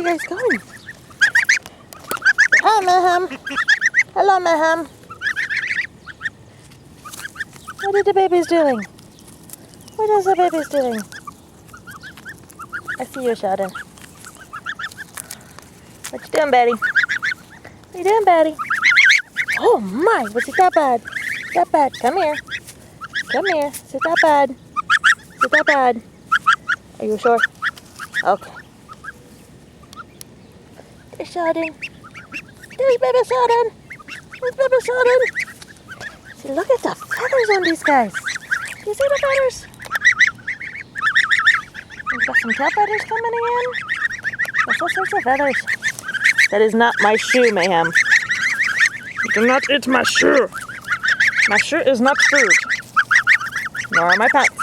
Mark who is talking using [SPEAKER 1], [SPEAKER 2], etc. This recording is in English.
[SPEAKER 1] you guys going? Hi, Mayhem. Hello, Mayhem. What are the babies doing? What is the babies doing? I see you, Sheldon. What you doing, Betty? What you doing, Betty? Oh my, was it that bad? That bad? Come here. Come here. Is it that bad? Is it that bad? Are you sure? Okay. There's Sheldon. There's baby Sheldon. There's baby Sheldon. See, look at the feathers on these guys. Do you see the feathers? We've got some tail feathers coming in. There's all sorts of feathers. That is not my shoe, Mayhem. Do not eat my shoe. My shoe is not food. Nor are my pants.